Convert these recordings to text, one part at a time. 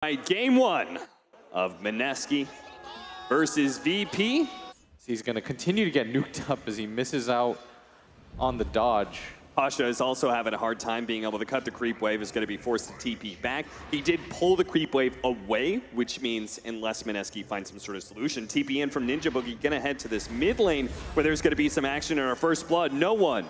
Right, game one of MINESKI versus VP. He's going to continue to get nuked up as he misses out on the dodge. Pasha is also having a hard time being able to cut the creep wave, is going to be forced to TP back. He did pull the creep wave away, which means unless MINESKI finds some sort of solution, TP in from Ninja Boogie, going to head to this mid lane where there's going to be some action in our first blood. No one.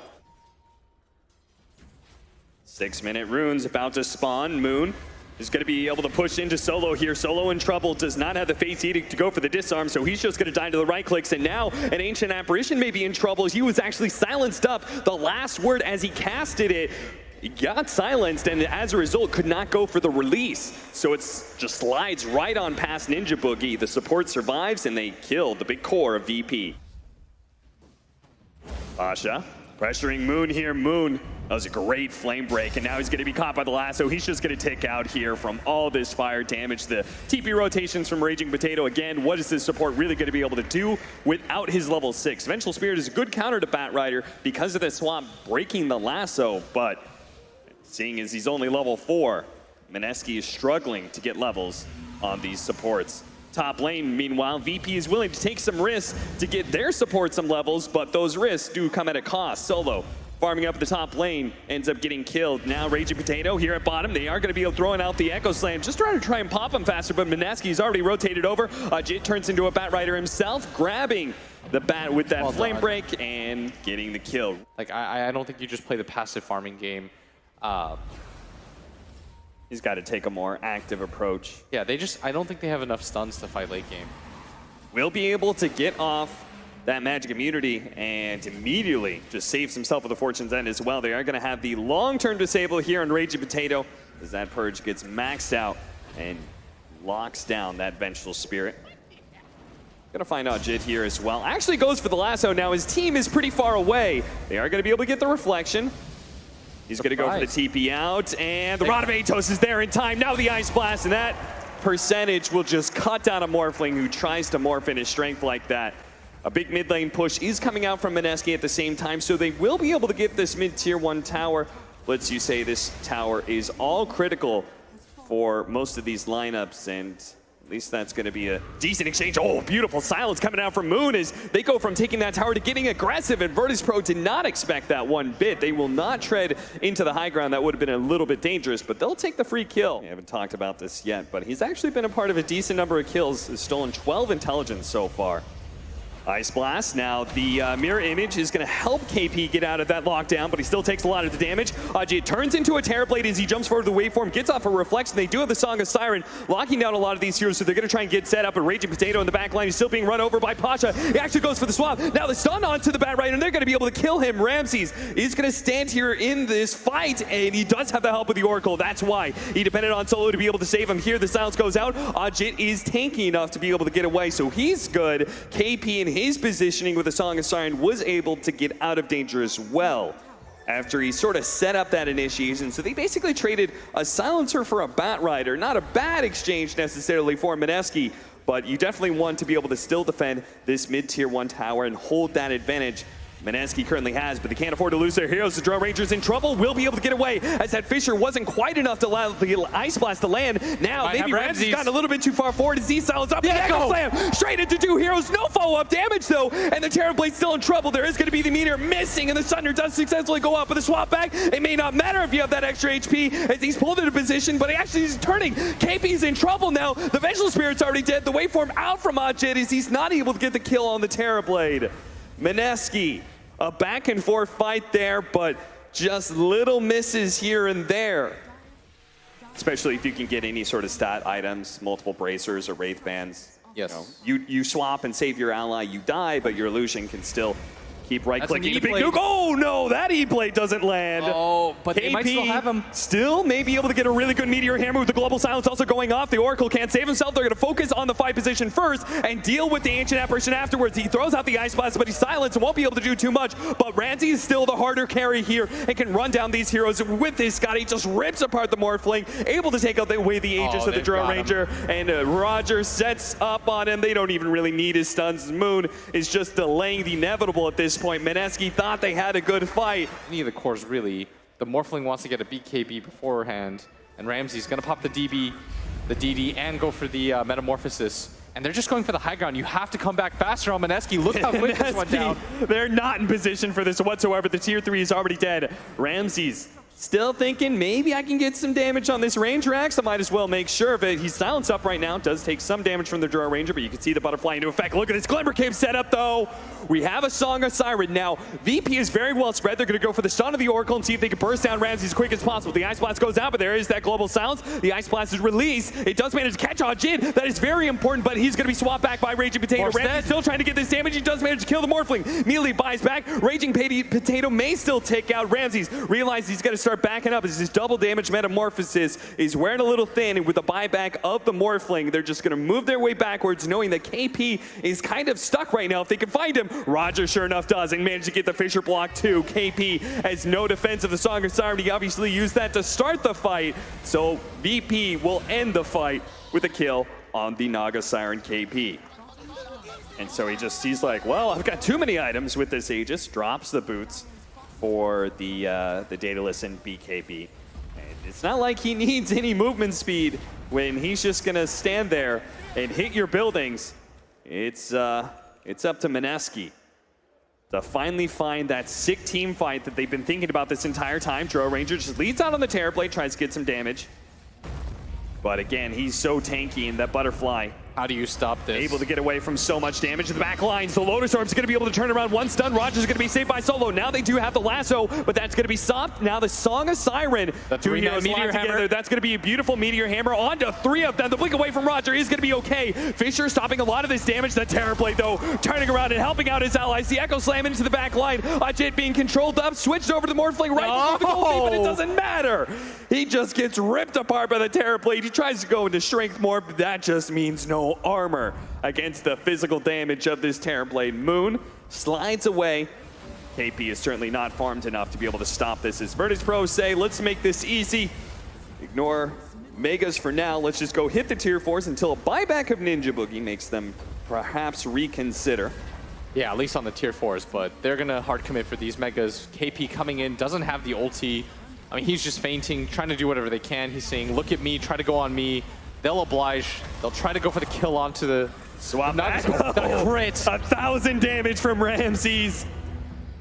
6-minute runes about to spawn. Moon is going to be able to push into Solo here. Solo in trouble, does not have the Fate's Edict to go for the disarm, so he's just going to die to the right clicks. And now an Ancient Apparition may be in trouble. He was actually silenced up. The last word as he casted it, he got silenced, and as a result could not go for the release. So it just slides right on past Ninja Boogie. The support survives, and they kill the big core of VP. Pasha pressuring Moon here. Moon, that was a great flame break, and now he's going to be caught by the lasso. He's just going to tick out here from all this fire damage. The TP rotations from Raging Potato. Again, what is this support really going to be able to do without his level 6? Vengeful Spirit is a good counter to Batrider because of the swap breaking the lasso, but seeing as he's only level 4, MINESKI is struggling to get levels on these supports. Top lane, meanwhile, VP is willing to take some risks to get their support some levels, but those risks do come at a cost. Solo farming up the top lane, ends up getting killed. Now Raging Potato here at bottom. They are going to be throwing out the Echo Slam, just trying to pop him faster, but MINESKI's already rotated over. Jit turns into a Batrider himself, grabbing the bat with that flame break and getting the kill. Like, I don't think you just play the passive farming game. He's got to take a more active approach. Yeah, I don't think they have enough stuns to fight late game. Will be able to get off that magic immunity and immediately just saves himself with the Fortune's End as well. They are going to have the long-term disable here on Raging Potato as that purge gets maxed out and locks down that Vengeful Spirit. Gonna find out Jit here as well. Actually goes for the lasso. Now his team is pretty far away. They are going to be able to get the reflection. He's going to go for the TP out, and the Rod of Atos is there in time. Now the Ice Blast, and that percentage will just cut down a Morphling who tries to morph in his strength like that. A big mid lane push is coming out from MINESKI at the same time, so they will be able to get this mid-tier 1 tower. Let's you say this tower is all critical for most of these lineups, and at least that's going to be a decent exchange. Oh, beautiful silence coming out from Moon as they go from taking that tower to getting aggressive, and Virtus Pro did not expect that one bit. They will not tread into the high ground. That would have been a little bit dangerous, but they'll take the free kill. We haven't talked about this yet, but he's actually been a part of a decent number of kills. He's stolen 12 intelligence so far. Ice Blast. Now the mirror image is going to help KP get out of that lockdown, but he still takes a lot of the damage. Jit turns into a Terrorblade as he jumps forward to the waveform, gets off a Reflex, and they do have the Song of Siren locking down a lot of these heroes, so they're going to try and get set up. And Raging Potato in the back line is still being run over by Pasha. He actually goes for the swap. Now the stun onto the Batrider, and they're going to be able to kill him. Ramses is going to stand here in this fight, and he does have the help of the Oracle. That's why he depended on Solo to be able to save him. Here the silence goes out. Jit is tanky enough to be able to get away, so he's good. KP in his positioning with the Song of Siren was able to get out of danger as well after he sort of set up that initiation. So they basically traded a silencer for a Batrider. Not a bad exchange necessarily for MINESKI, but you definitely want to be able to still defend this mid-tier 1 tower and hold that advantage MINESKI currently has, but they can't afford to lose their heroes. The Drone Ranger's in trouble, will be able to get away as that Fissure wasn't quite enough to allow the Ice Blast to land. Now, maybe Ramsey's gotten a little bit too far forward as he silence up. Echo Slam straight into 2 heroes. No follow-up damage, though, and the Terrorblade's still in trouble. There is going to be the meteor missing, and the Sunder does successfully go up with a swap back. It may not matter if you have that extra HP as he's pulled into position, but he actually is turning. KP's in trouble now. The Vengeful Spirit's already dead. The waveform out from Jit is he's not able to get the kill on the Terrorblade. MINESKI, a back and forth fight there, but just little misses here and there. Especially if you can get any sort of stat items, multiple bracers or wraith bands. Yes. You swap and save your ally, you die, but your illusion can still keep right-clicking the big nuke. Oh no, that E-Blade doesn't land. Oh, but KP they might still have him. Still may be able to get a really good Meteor Hammer with the Global Silence also going off. The Oracle can't save himself. They're going to focus on the fight position first and deal with the Ancient Apparition afterwards. He throws out the Ice Blast, but he's silenced and won't be able to do too much. But Ramsey is still the harder carry here and can run down these heroes. With this, Scotty just rips apart the Morphling, able to take away the Aegis of the Drone Ranger. And Roger sets up on him. They don't even really need his stuns. Moon is just delaying the inevitable at this point. MINESKI thought they had a good fight. Any of the cores really. The Morphling wants to get a BKB beforehand, and Ramsey's going to pop the DB the DD and go for the Metamorphosis. And they're just going for the high ground. You have to come back faster on MINESKI. Look how quick this went down. They're not in position for this whatsoever. The tier 3 is already dead. Ramses still thinking, maybe I can get some damage on this Ranger Axe. I might as well make sure of it. He's silenced up right now. Does take some damage from the Draw Ranger, but you can see the butterfly into effect. Look at this Glimmer Cape setup, though. We have a Song of Siren now. VP is very well spread. They're going to go for the Stun of the Oracle and see if they can burst down Ramses as quick as possible. The Ice Blast goes out, but there is that global silence. The Ice Blast is released. It does manage to catch on Jin. That is very important, but he's going to be swapped back by Raging Potato. Ramses still trying to get this damage. He does manage to kill the Morphling. Immediately buys back. Raging Potato may still take out Ramses. Realizes he's going to start backing up as his double damage Metamorphosis is wearing a little thin, and with the buyback of the Morphling, they're just going to move their way backwards, knowing that KP is kind of stuck right now. If they can find him, Roger sure enough does, and manage to get the Fissure block too. KP has no defense of the Song of Siren. He obviously used that to start the fight, so VP will end the fight with a kill on the Naga Siren KP. And so he's like, well, I've got too many items with this Aegis. Drops the boots for the Daedalus and BKB. And it's not like he needs any movement speed when he's just gonna stand there and hit your buildings. It's up to MINESKI to finally find that sick team fight that they've been thinking about this entire time. Drow Ranger just leads out on the Terrorblade, tries to get some damage. But again, he's so tanky, and that Butterfly, how do you stop this? Able to get away from so much damage to the back lines. The Lotus Orb's going to be able to turn around one stun. Roger's going to be saved by Solo. Now they do have the lasso, but that's going to be stopped. Now the Song of Siren. The two heroes Meteor Hammer. Together. That's going to be a beautiful Meteor Hammer onto 3 of them. The blink away from Roger is going to be okay. Fisher stopping a lot of this damage. The Terrorblade, though, turning around and helping out his allies. The Echo Slam into the back line. Ajit being controlled up, switched over to the Morphling right before the goal, but it doesn't matter. He just gets ripped apart by the Terrorblade. He tries to go into strength more, but that just means no armor against the physical damage of this Terrorblade. Moon slides away. KP is certainly not farmed enough to be able to stop this. As Virtus Pro say, let's make this easy. Ignore Megas for now. Let's just go hit the tier 4s until a buyback of Ninja Boogie makes them perhaps reconsider. Yeah, at least on the tier 4s, but they're going to hard commit for these Megas. KP coming in, doesn't have the ulti. I mean, he's just feinting, trying to do whatever they can. He's saying, look at me, try to go on me. They'll oblige. They'll try to go for the kill onto the swap back. The crit. 1,000 damage from Ramses.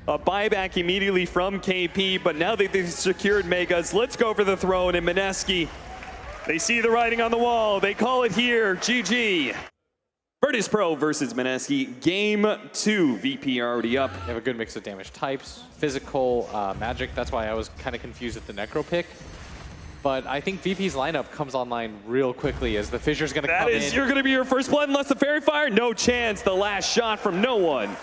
A buyback immediately from KP, but now that they've secured Megas, let's go for the throne. And MINESKI, they see the writing on the wall. They call it here. GG. Virtus Pro versus MINESKI. Game 2. VP already up. They have a good mix of damage types, physical, magic. That's why I was kind of confused with the Necro pick. But I think VP's lineup comes online real quickly as the Fissure's going to come in. You're going to be your first blood unless the Fairy Fire? No chance. The last shot from no one.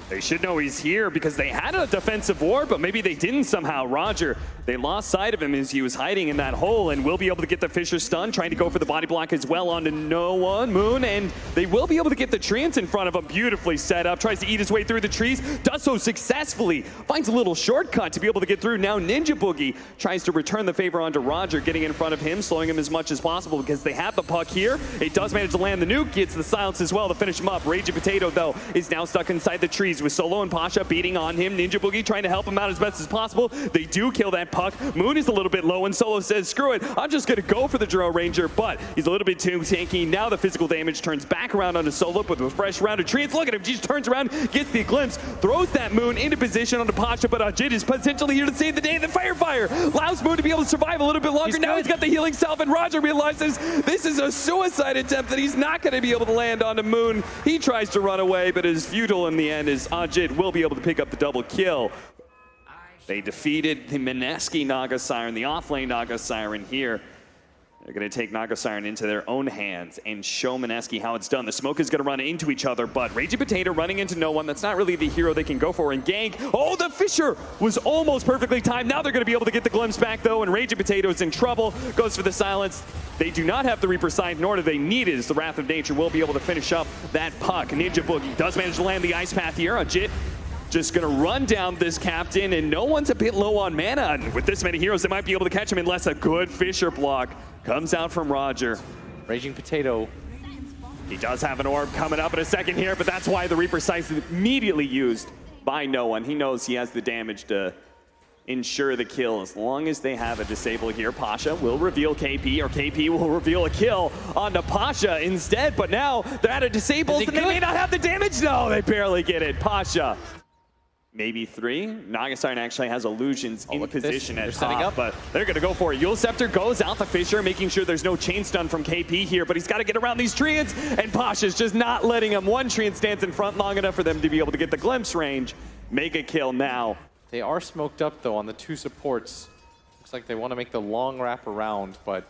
They should know he's here because they had a defensive ward, but maybe they didn't somehow. Roger, they lost sight of him as he was hiding in that hole, and will be able to get the Fissure stun, trying to go for the body block as well onto no one, Moon, and they will be able to get the treants in front of him. Beautifully set up, tries to eat his way through the trees, does so successfully, finds a little shortcut to be able to get through. Now Ninja Boogie tries to return the favor onto Roger, getting in front of him, slowing him as much as possible because they have the puck here. It does manage to land the nuke, gets the silence as well to finish him up. Raging Potato, though, is now stuck inside the trees with Solo and Pasha beating on him. Ninja Boogie trying to help him out as best as possible. They do kill that puck. Moon is a little bit low, and Solo says, screw it, I'm just going to go for the Drow Ranger, but he's a little bit too tanky. Now the physical damage turns back around onto Solo, but with a fresh round of treants. Look at him, he just turns around, gets the glimpse, throws that Moon into position onto Pasha, but Ajit is potentially here to save the day. The Fire allows Moon to be able to survive a little bit longer. Now he's got the healing self, and Roger realizes this is a suicide attempt that he's not going to be able to land onto Moon. He tries to run away, but is futile in the end, as Ajit will be able to pick up the double kill. They defeated the MINESKI Naga Siren, the offlane Naga Siren here. They're going to take Naga Siren into their own hands and show MINESKI how it's done. The smoke is going to run into each other, but Raging Potato running into no one. That's not really the hero they can go for and gank. Oh, the Fissure was almost perfectly timed. Now they're going to be able to get the glimpse back, though, and Raging Potato is in trouble. Goes for the silence. They do not have the Reaper Scythe, nor do they need it, as the Wrath of Nature will be able to finish up that puck. Ninja Boogie does manage to land the Ice Path here. Ajit just going to run down this captain, and no one's a bit low on mana. And with this many heroes, they might be able to catch him unless a good Fissure block comes out from Roger. Raging Potato. He does have an orb coming up in a second here, but that's why the Reaper Scythe is immediately used by no one. He knows he has the damage to ensure the kill. As long as they have a disable here, Pasha will reveal KP, or KP will reveal a kill onto Pasha instead. But now they're at a disabled, and they may not have the damage. No, they barely get it. Pasha. Maybe 3. Nagasiren actually has illusions in position at top, but they're going to go for it. Yule Scepter goes out the Fisher, making sure there's no chain stun from KP here, but he's got to get around these treants, and Pasha's just not letting him. One treant stands in front long enough for them to be able to get the glimpse range. Make a kill now. They are smoked up, though, on the 2 supports. Looks like they want to make the long wrap around, but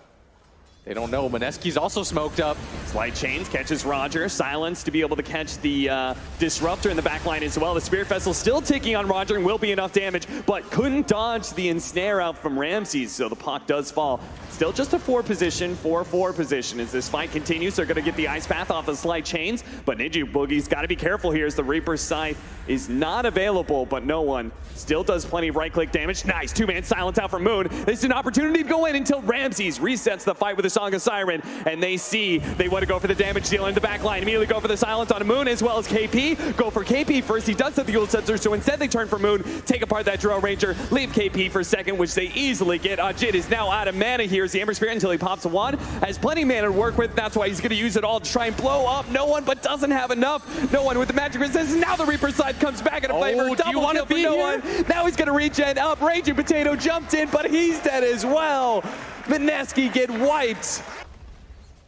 they don't know. MINESKI's also smoked up. Slight chains catches Roger. Silence to be able to catch the Disruptor in the back line as well. The Spirit Vessel still ticking on Roger and will be enough damage, but couldn't dodge the Ensnare out from Ramses, so the puck does fall. Still just a 4 position, 4-4 position as this fight continues. They're going to get the Ice Path off the Slight Chains, but Ninja Boogie's got to be careful here as the Reaper's Scythe is not available, but no one still does plenty of right-click damage. Nice 2-man silence out from Moon. This is an opportunity to go in until Ramses resets the fight with a Song of Siren, and they see they want to go for the damage dealer in the back line. Immediately go for the silence on Moon as well as KP. Go for KP first. He does have the Yule Scepter, so instead they turn for Moon, take apart that Drow Ranger, leave KP for second, which they easily get. Jid is now out of mana here as the Ember Spirit until he pops a wand. Has plenty of mana to work with. That's why he's going to use it all to try and blow up no one, but doesn't have enough. No one with the magic resistance. Now the Reaper side comes back into flavor. Double kill for no one. Now he's going to regen up. Raging Potato jumped in, but he's dead as well. MINESKI get wiped.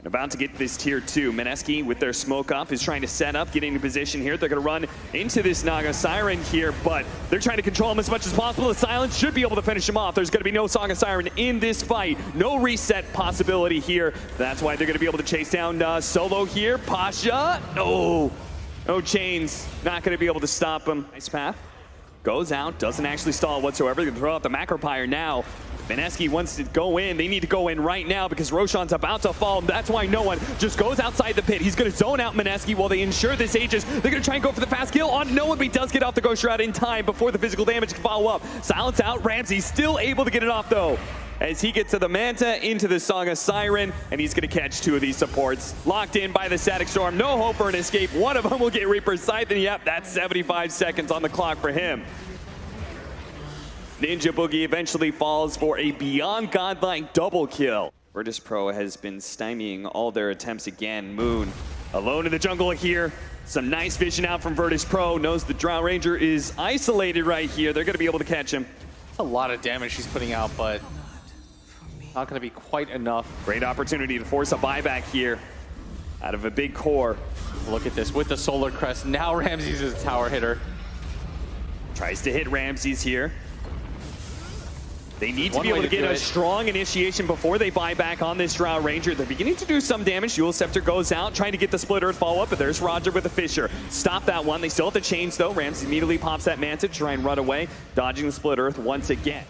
About to get this tier 2. MINESKI with their smoke up is trying to set up, getting into position here. They're going to run into this Nagasiren here, but they're trying to control him as much as possible. The silence should be able to finish him off. There's going to be no Song of Siren in this fight. No reset possibility here. That's why they're going to be able to chase down Solo here. Pasha, no chains. Not going to be able to stop him. Nice path. Goes out, doesn't actually stall whatsoever. They're going to throw out the Macropyre now. MINESKI wants to go in. They need to go in right now because Roshan's about to fall. That's why no one just goes outside the pit. He's going to zone out MINESKI while they ensure this Aegis. They're going to try and go for the fast kill on no one, but he does get off the Ghost Shroud in time before the physical damage can follow up. Silence out. Ramsey's still able to get it off, though, as he gets to the Manta, into the Song of Siren, and he's going to catch 2 of these supports. Locked in by the Static Storm. No hope for an escape. One of them will get Reaper's Scythe, and yep, that's 75 seconds on the clock for him. Ninja Boogie eventually falls for a beyond godlike double kill. Virtus Pro has been stymieing all their attempts again. Moon alone in the jungle here. Some nice vision out from Virtus Pro. Knows the Drow Ranger is isolated right here. They're going to be able to catch him. That's a lot of damage she's putting out, but not going to be quite enough. Great opportunity to force a buyback here out of a big core. Look at this with the Solar Crest. Now Ramses is a tower hitter. Tries to hit Ramses here. They need to be able to get a strong initiation before they buy back on this Drow Ranger. They're beginning to do some damage. Yule Scepter goes out, trying to get the Split Earth follow-up, but there's Roger with the Fisher. Stop that one. They still have the chains, though. Ramses immediately pops that Manta to try and run away, dodging the Split Earth once again.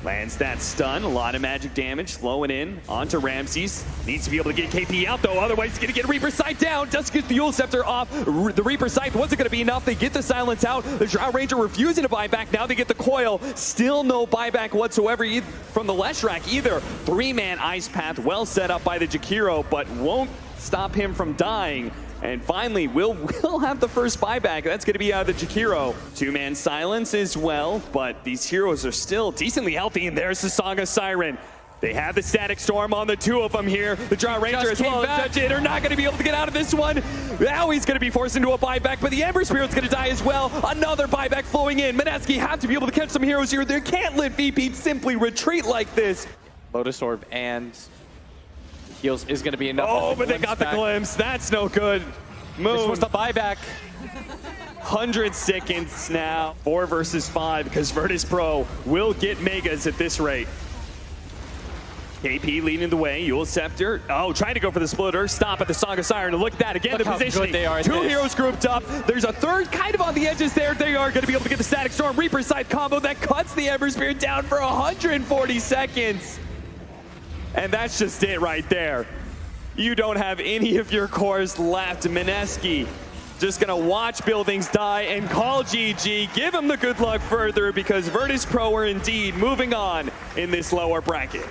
Lands that stun. A lot of magic damage flowing in onto Ramses. Needs to be able to get KP out, though. Otherwise, he's going to get Reaper Scythe down. Doesn't get the Yule Scepter off. The Reaper Scythe wasn't going to be enough. They get the silence out. The Drow Ranger refusing to buy back. Now they get the coil. Still no buyback whatsoever from the Leshrac either. 3-man Ice Path well set up by the Jakiro, but won't stop him from dying. And finally, we'll have the first buyback. That's going to be out of the Jakiro. 2-man silence as well, but these heroes are still decently healthy, and there's the Song of Siren. They have the Static Storm on the 2 of them here. The Drow Ranger as well as Judge are not going to be able to get out of this one. Now he's going to be forced into a buyback, but the Ember Spirit's going to die as well. Another buyback flowing in. MINESKI have to be able to catch some heroes here. They can't let VP simply retreat like this. Lotus Orb and heals is going to be enough. Oh, but they got the glimpse. That's no good. Moon. This was the buyback. 100 seconds now. 4 versus 5 because Virtus Pro will get megas at this rate. KP leading the way. Yule Scepter. Oh, trying to go for the splitter. Stop at the Song of Siren. Look at that. Again, the positioning. 2 heroes grouped up. There's a third kind of on the edges there. They are going to be able to get the Static Storm Reaper Scythe combo that cuts the Ember Spirit down for 140 seconds. And that's just it right there. You don't have any of your cores left. MINESKI just going to watch buildings die and call GG. Give him the good luck further because Virtus Pro are indeed moving on in this lower bracket.